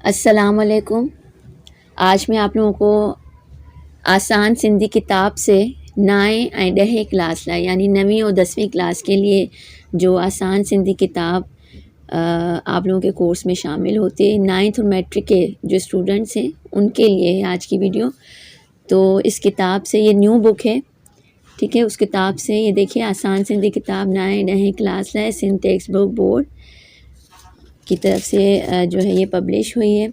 السلام علیکم۔ آج میں آپ لوگوں کو آسان سندھی کتاب سے 9 ऐं 10 کلاس لائی، یعنی 9ویں اور 10ویں کلاس کے لیے جو آسان سندھی کتاب آپ لوگوں کے کورس میں شامل ہوتے ہیں، 9th اور میٹرک کے جو اسٹوڈنٹس ہیں ان کے لیے ہے آج کی ویڈیو۔ تو اس کتاب سے یہ نیو بک ہے، ٹھیک ہے، اس کتاب سے یہ دیکھیے آسان سندھی کتاب 9 10 کلاس لائے سندھ ٹیکسٹ بک بورڈ کی طرف سے جو ہے یہ پبلش ہوئی ہے،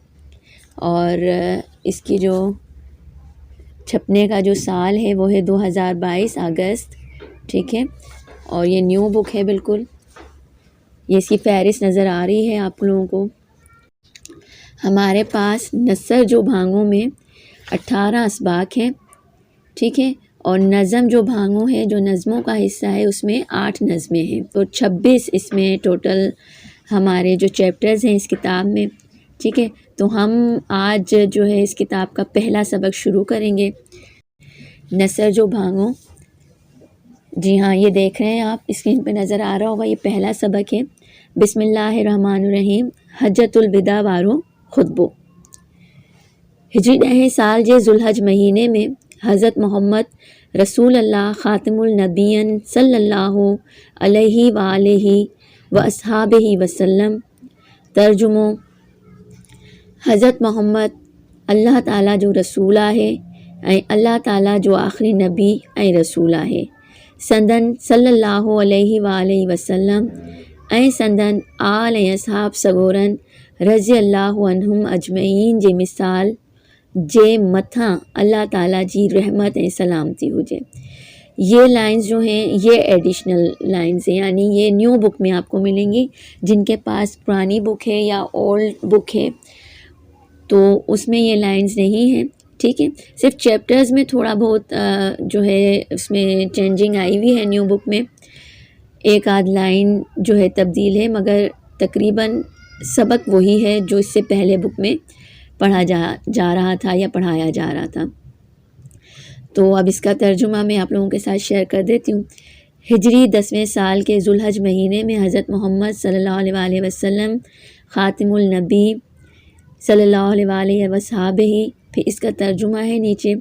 اور اس کی جو چھپنے کا جو سال ہے وہ ہے 2022 اگست، ٹھیک ہے، اور یہ نیو بک ہے بالکل۔ یہ اس کی فہرست نظر آ رہی ہے آپ لوگوں کو۔ ہمارے پاس نثر جو بھانگوں میں 18 اسباق ہیں، ٹھیک ہے، اور نظم جو بھانگوں ہے، جو نظموں کا حصہ ہے، اس میں 8 نظمیں ہیں، تو 26 اس میں ٹوٹل ہمارے جو چیپٹرز ہیں اس کتاب میں، ٹھیک ہے۔ تو ہم آج جو ہے اس کتاب کا پہلا سبق شروع کریں گے، نثر جو بھانگوں۔ جی ہاں، یہ دیکھ رہے ہیں آپ اسکرین پہ نظر آ رہا ہوگا، یہ پہلا سبق ہے۔ بسم اللہ الرحمن الرحیم۔ حجۃ الوداع وارو خطبو۔ ہجری 10 سال جے ذوالحج مہینے میں حضرت محمد رسول اللہ خاتم النبیین صلی اللہ علیہ وآلہ واصحابہ وسلم ترجمو۔ حضرت محمد اللہ تعالیٰ جو رسول ہے ऐं اللہ تعالیٰ جو آخری نبی ऐं रसूल आहे، संदन सल्लल्लाहु अलैहि वआलैहि वसल्लम ऐं संदन आल ऐं असहाब सगोरन रज़ी अल्लाहु अन्हुम अजमईन जे मिसाल जे मथां अल्लाह ताला जी रहमत ऐं सलामती हुजे۔ یہ لائنز جو ہیں یہ ایڈیشنل لائنز ہیں، یعنی یہ نیو بک میں آپ کو ملیں گی۔ جن کے پاس پرانی بک ہے یا اولڈ بک ہے تو اس میں یہ لائنز نہیں ہیں، ٹھیک ہے۔ صرف چیپٹرز میں تھوڑا بہت جو ہے اس میں چینجنگ آئی ہوئی ہے نیو بک میں، ایک آدھ لائن جو ہے تبدیل ہے، مگر تقریباً سبق وہی ہے جو اس سے پہلے بک میں پڑھا جا رہا تھا یا پڑھایا جا رہا تھا۔ تو اب اس کا ترجمہ میں آپ لوگوں کے ساتھ شیئر کر دیتی ہوں۔ ہجری 10ویں سال کے ذوالحج مہینے میں حضرت محمد صلی اللہ علیہ وآلہ وسلم خاتم النبی صلی اللہ علیہ وآلہ وصحابہ، پھر اس کا ترجمہ ہے نیچے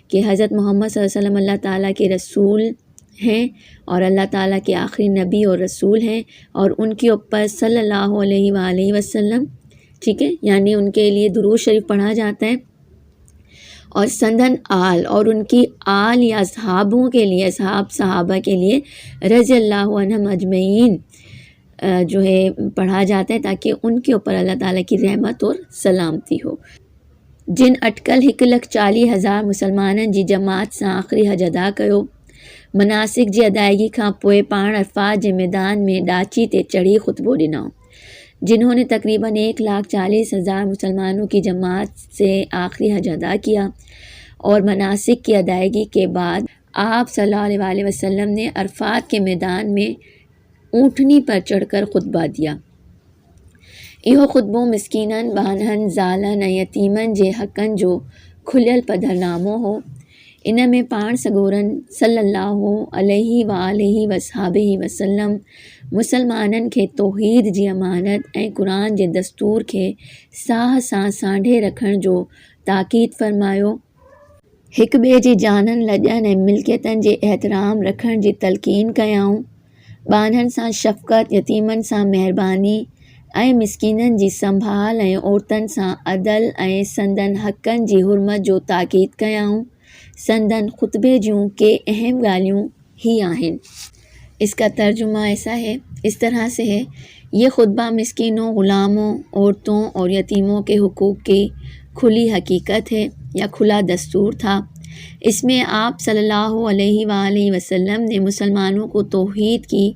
کہ حضرت محمد صلی اللہ علیہ وسلم اللہ تعالیٰ کے رسول ہیں اور اللہ تعالیٰ کے آخری نبی اور رسول ہیں، اور ان کے اوپر صلی اللہ علیہ وآلہ وسلم، ٹھیک ہے، یعنی ان کے لیے درود شریف پڑھا جاتا ہے، اور سندن آل اور ان کی آل یا اصحابوں کے لیے، اصحاب صحابہ کے لیے رضی اللہ عنہم اجمعین جو ہے پڑھا جاتا ہے، تاکہ ان کے اوپر اللہ تعالیٰ کی رحمت اور سلامتی ہو۔ جن اٹکل 1,40,000 مسلمانن جی جماعت سے آخری حج ادا کयो، مناسک جی ادائیگی کھاں پوئے پاڻ عرفات جے میدان میں ڈاچی تے چڑھی خطبو ڈناؤ۔ جنہوں نے تقریباً 1,40,000 مسلمانوں کی جماعت سے آخری حج ادا کیا، اور مناسک کی ادائیگی کے بعد آپ صلی اللہ علیہ وآلہ وسلم نے عرفات کے میدان میں اونٹنی پر چڑھ کر خطبہ دیا۔ इहो ख़ुतबो मिसकीननि बानहनि ज़ालनि ऐं यतीमनि जे हक़नि जो खुलियल पधरनामो हो। इन में पाण सॻोरनि सल्लल्लाहु अलैहि वआलिहि वसहाबिहि वसल्लम मुसलमाननि खे तौहीद जी अमानत ऐं क़ुरान जे दस्तूर खे साह सां सांढे रखण जो ताक़ीद फ़रमायो। हिक ॿिए जी जाननि लॼनि ऐं मिल्कियतनि जे एहतराम रखण जी तलक़ीन कयाऊं। बानहनि सां शफ़क़त, यतीमनि सां महिरबानी ऐं मिसकीननि जी संभाल ऐं औरतुनि सां अदल ऐं संदन हक़नि जी हुरमत जो ताक़ीद कयाऊं। संदन खुतबे जूं के अहम ॻाल्हियूं ही आहिनि۔ اس کا ترجمہ ایسا ہے، اس طرح سے ہے، یہ خطبہ مسکینوں، غلاموں، عورتوں اور یتیموں کے حقوق کی کھلی حقیقت ہے یا کھلا دستور تھا۔ اس میں آپ صلی اللہ علیہ وآلہ وسلم نے مسلمانوں کو توحید کی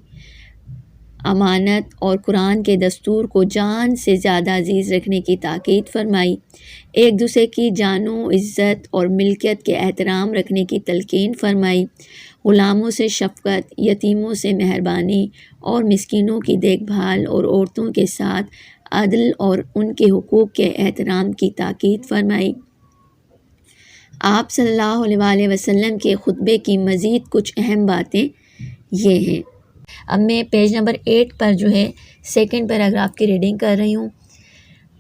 امانت اور قرآن کے دستور کو جان سے زیادہ عزیز رکھنے کی تاکید فرمائی، ایک دوسرے کی جانوں، عزت اور ملکیت کے احترام رکھنے کی تلقین فرمائی، غلاموں سے شفقت، یتیموں سے مہربانی اور مسکینوں کی دیکھ بھال اور عورتوں کے ساتھ عدل اور ان کے حقوق کے احترام کی تاکید فرمائی۔ آپ صلی اللہ علیہ وآلہ وسلم کے خطبے کی مزید کچھ اہم باتیں یہ ہیں۔ اب میں پیج نمبر 8 پر جو ہے سیکنڈ پیراگراف کی ریڈنگ کر رہی ہوں۔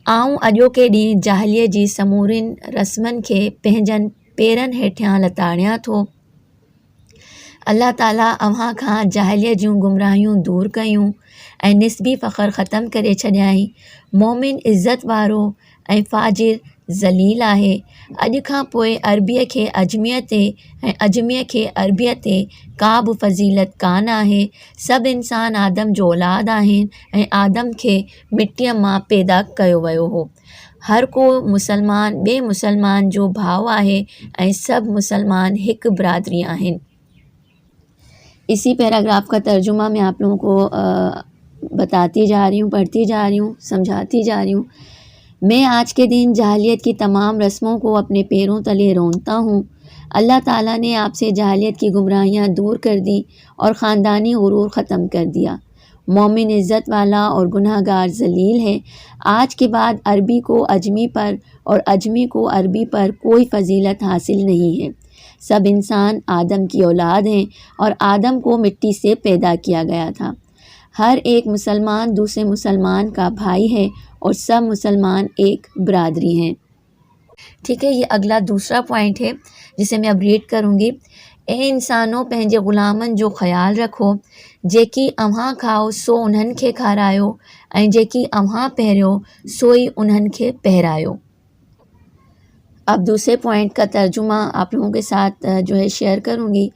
आऊं अॼोके ॾींहुं जाहिलीअ जी समूरिन रस्मनि खे पंहिंजनि पेरनि हेठियां लताड़ियां थो। अल्लाह ताला अव्हां खां जाहिलीअ जूं गुमराहियूं दूरि कयूं ऐं निस्बी फ़ख़्रु ख़तमु करे छॾियाई। मोमिन इज़त वारो ऐं फ़ाजिर ज़लील आहे। अॼु खां पोइ अरबीअ खे अजमीअ ते ऐं अजमीअ खे अरबीअ ते का बि फ़ज़ीलत कान आहे। सभु इंसान आदम जो औलाद आहिनि ऐं आदम खे मिटीअ मां पैदा कयो वियो हो। हर को मुसलमान ॿिए मुसलमान जो भाउ आहे ऐं सभु मुसलमान हिकु बिरादरी आहिनि। इसी पैराग्राफ का तर्जुमा मैं आप लोगों को बताती जा रही हूँ, पढ़ती जा रही हूँ, समझाती जा रही हूँ। मैं आज के दिन जाहिलियत की तमाम रस्मों को अपने पैरों तले रोंदता हूँ। अल्लाह ताला ने आपसे जाहिलियत की गुमराहियाँ दूर कर दी और ख़ानदानी गुरूर ख़त्म कर दिया। मोमिन इज़्ज़त वाला और गुनाहगार ज़लील है। आज के बाद अरबी को अजमी पर और अजमी को अरबी पर कोई फ़जीलत हासिल नहीं है। सब इंसान आदम की औलाद हैं और आदम को मिट्टी से पैदा किया गया था। हर एक मुसलमान दूसरे मुसलमान का भाई है और सब मुसलमान एक बिरादरी हैं। ठीक है, ये अगला दूसरा पॉइंट है जिसे मैं अब रीड करूँगी। ए इंसानों पंहिंजे ग़ुलामनि जो ख़्यालु रखो, जेकी अव्हां खाओ सो उन्हनि खे खारायो ऐं जेकी अव्हां पहिरियो सो ई उन्हनि खे पहिरायो। अब दूसरे पॉइंट का तर्जुमा आप लोगों के साथ जो है शेयर करूँगी।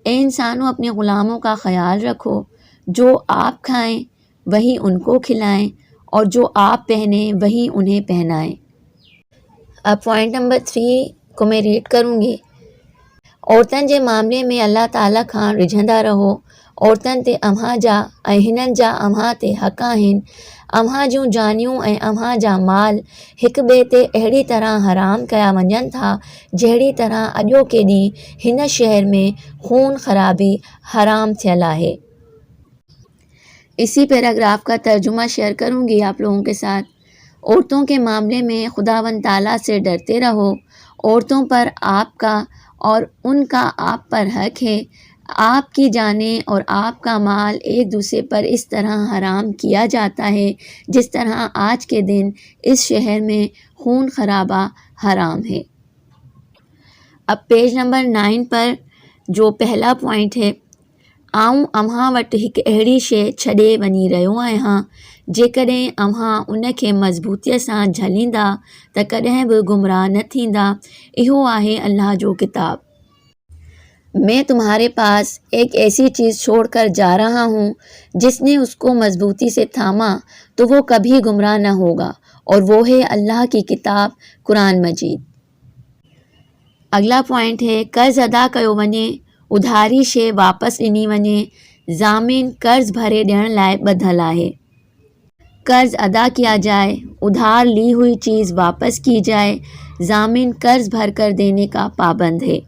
ए इंसानों अपने ग़ुलामों का ख़्याल रखो, जो आप खाएं वही उनको खिलाएं और जो आप पहनें वही उन्हें पहनाएं। अब पॉइंट नंबर 3 को मैं रीड करूँगी। औरतनि जे मामले में अल्लाह ताला खां रिझंदा रहो। औरतनि ते अव्हां जा ऐं हिननि जा अव्हां ते हक़ आहिनि। अव्हां जूं जानियूं ऐं अव्हां जा माल हिक ॿिए ते अहिड़ी तरह हराम कया वञनि था जहिड़ी तरह अॼोके ॾींहुं हिन शहर में खून ख़राबी हराम थियल आहे। इसी पैराग्राफ का तर्जुमा शेयर करूँगी आप लोगों के साथ। औरतों के मामले में खुदावंद ताला से डरते रहो। औरतों पर आपका और उनका आप पर हक है। आपकी जानें और आपका माल एक दूसरे पर इस तरह हराम किया जाता है जिस तरह आज के दिन इस शहर में खून खराबा हराम है। अब पेज नंबर 9 पर जो पहला पॉइंट है, आऊं अव्हां वटि हिकु अहिड़ी शइ छॾे वञी रहियो आहियां, जेकॾहिं अव्हां उन खे मज़बूतीअ सां झलींदा त कॾहिं बि गुमराह न थींदा। इहो आहे अल्लाह जो किताब। मैं तुम्हारे पास एक ऐसी चीज़ छोड़कर जा रहा हूँ, जिसने उसको मज़बूती से थामा तो वो कभी गुमराह न होगा, और वो है अल्लाह की किताब कुरान मजीद। अगला पॉइंट है, कर्ज़ अदा कयो वञे, उधारी शइ वापसि ॾिनी वञे, ज़ामिन कर्ज़ भरे ॾियण लाइ ॿधल आहे। कर्ज़ अदा किया जाए, उधार ली हुई चीज़ वापस की जाए, ज़ामिन कर्ज़ भर कर देने का पाबंद है।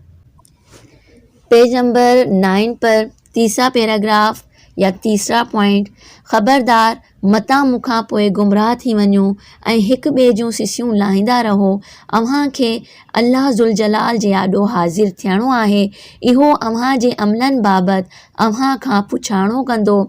पेज नंबर 9 पर तीसरा पैराग्राफ या तीसरा पॉइंट, ख़बरदार मता मूंखां पोइ गुमराह थी वञो ऐं हिक ॿिए जूं सिसियूं लाहींदा रहो। अव्हां खे अल्लाह ज़ुल जलाल जे आॾो हाज़िर थियणो आहे। इहो अव्हां जे अमलनि बाबति अव्हां खां पुछाणो कंदो।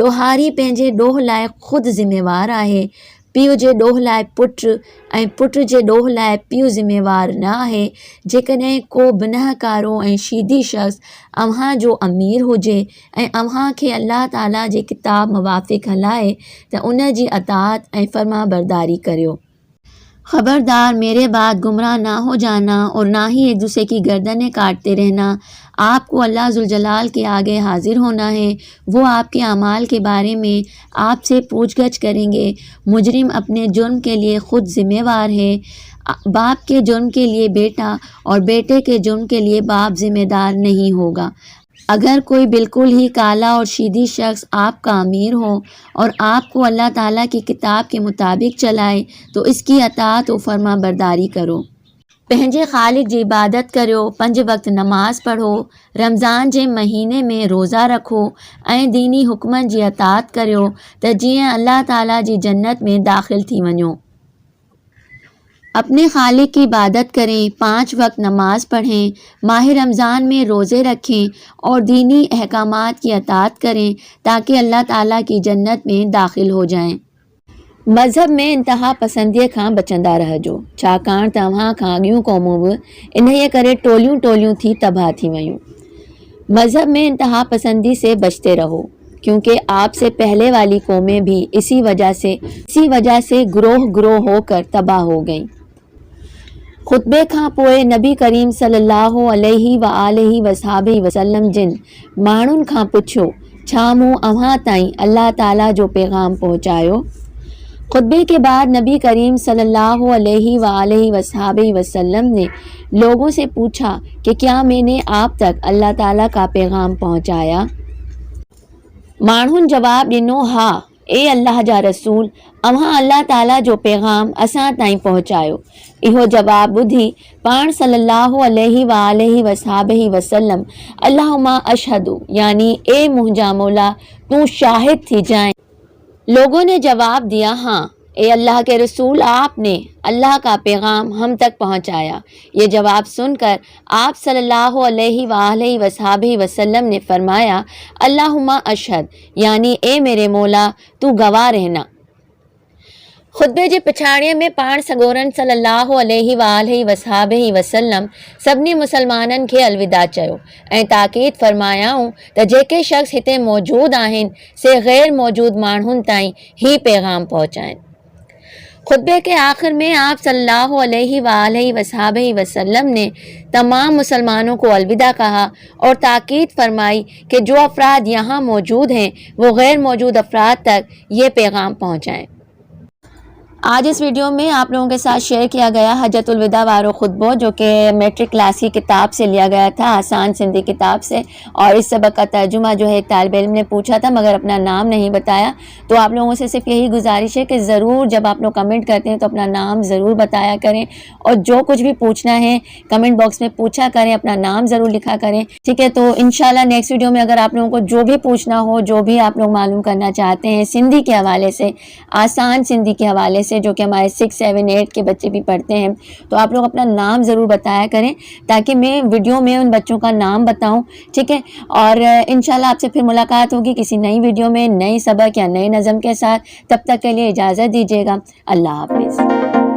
ॾोहारी पंहिंजे ॾोह लाइ ख़ुदि ज़िम्मेवार आहे। पीउ जे ॾोह लाइ पुटु ऐं पुटु जे ॾोह लाइ पीउ ज़िम्मेवार न आहे। जेकॾहिं को बिनहकारो ऐं शीदी शख़्स अव्हां जो अमीर हुजे ऐं अव्हां खे अल्लाह ताला जे किताब मुवाफ़िक़ हलाए त उन जी अताअत ऐं फर्मा बरदारी करियो। ख़बरदार मेरे बाद गुमराह ना हो जाना और ना ही एक दूसरे की गर्दनें काटते रहना। आपको अल्लाह ज़ुल जलाल के आगे हाजिर होना है। वो आपके अमाल के बारे में आपसे पूछगछ करेंगे। मुजरिम अपने जुर्म के लिए ख़ुद ज़िम्मेवार है। बाप के जुर्म के लिए बेटा और बेटे के जुर्म के लिए बाप ज़िम्मेदार नहीं होगा। अगर कोई बिल्कुल ही काला और शीदी शख्स आपका अमीर हो और आपको अल्लाह ताला की किताब के मुताबिक चलाए तो इसकी अताअत और फर्मा बरदारी करो। पंहिंजे ख़ालिक जी इबादत करियो, 5 वक्त नमाज़ पढ़ो, रमज़ान जे महीने में रोज़ा रखो ऐं दीनी हुक्मनि जी अताअत करियो त जीअं अल्लाह ताला जी जन्नत में दाख़िल थी वञो। अपने खालिक की इबादत करें, 5 वक्त नमाज पढ़ें, माह रमज़ान में रोज़े रखें और दीनी अहकामात की अताअत करें ताकि अल्लाह ताला की जन्नत में दाखिल हो जाएं। मज़हब में इंतहा पसंदीअ खां बचंदा रहिजो, छाकाणि तव्हां खां अॻियूं क़ौमूं बि इन्हीअ करे टोलियूं टोलियूं थी तबाह थी वयूं। मज़हब में इंतहा पसंदी से बचते रहो, क्योंकि आपसे पहले वाली कौमें भी इसी वजह से ग्रोह ग्रोह होकर तबाह हो गईं। खुतबे खां पोइ नबी करीम सल्लल्लाहु अलैहि व आलिहि वसहाबिहि वसल्लम जिन माण्हुनि खां पुछियो, छा मूं अव्हां ताईं अल्लाह ताला जो पैगाम पहुचायो? खुतबे के बाद नबी करीम सल्लल्लाहु अलैहि व आलिहि वसहाबिहि वसल्लम ने लोगों से पूछा कि क्या मैंने आप तक अल्लाह ताला का पैगाम पहुंचाया? माण्हुनि जवाब ॾिनो, हा ए अल्लाह जा रसूल, अव्हां अल्लाह ताला जो पैगाम असां ताईं पहुचायो। इहो जवाब ॿुधी पाण सल्लल्लाहु अलैहि व आलिहि वसहाबिहि वसल्लम अल्लाहुम्मा अशहदु यानी ए मुंहिंजा मौला तूं शाहिद थी जाएं। लोगों ने जवाब दिया, हाँ ए अल्लाह के रसूल, आपने अल्लाह का पैगाम हम तक पहुंचाया। ये जवाब सुनकर आप सल्लल्लाहु अलैहि वालैहि वसहाबिहि वसल्लम ने फरमाया, अल्लाहुम्मा अशहद यानी ए मेरे मौला तू गवाह रहना। खुतबे जे पिछाड़ीअ में पाण सॻोरन सल्लल्लाहु अलैहि वालैहि वसहाबिहि वसल्लम सभिनी मुसलमाननि खे अलविदा चयो ऐं ताक़ीद फरमायाऊं त जेके शख़्स हिते मौजूद आहिनि से ग़ैर मौजूद माण्हुनि ताईं ही पैगाम पहुचाइनि। खुतबे के आखिर में आप सल्लल्लाहु अलैहि वालैहि वसहाबिहि वसल्लम ने तमाम मुसलमानों को अलविदा कहा और ताकीद फरमाई कि जो अफराद यहाँ मौजूद हैं वो गैर मौजूद अफराद तक ये पैगाम पहुँचाएँ। आज इस वीडियो में आप लोगों के साथ शेयर किया गया हजतुल विदा वारो खुतबो, जो कि मैट्रिक क्लास की किताब से लिया गया था, आसान सिंधी किताब से। और इस सबक का तर्जुमा जो है एक तालिब इल्म ने पूछा था मगर अपना नाम नहीं बताया। तो आप लोगों से सिर्फ यही गुजारिश है कि ज़रूर जब आप लोग कमेंट करते हैं तो अपना नाम ज़रूर बताया करें और जो कुछ भी पूछना है कमेंट बॉक्स में पूछा करें, अपना नाम ज़रूर लिखा करें, ठीक है। तो इंशाल्लाह नेक्स्ट वीडियो में अगर आप लोगों को जो भी पूछना हो, जो भी आप लोग मालूम करना चाहते हैं सिंधी के हवाले से, आसान सिंधी के हवाले से, जो कि हमारे 6, 7, 8 के बच्चे भी पढ़ते हैं, तो आप लोग अपना नाम ज़रूर बताया करें ताकि मैं वीडियो में उन बच्चों का नाम बताऊं, ठीक है। और इंशाल्लाह आपसे फिर मुलाकात होगी किसी नई वीडियो में, नई सबक या नए नज़म के साथ। तब तक के लिए इजाज़त दीजिएगा। अल्लाह हाफ़िज़।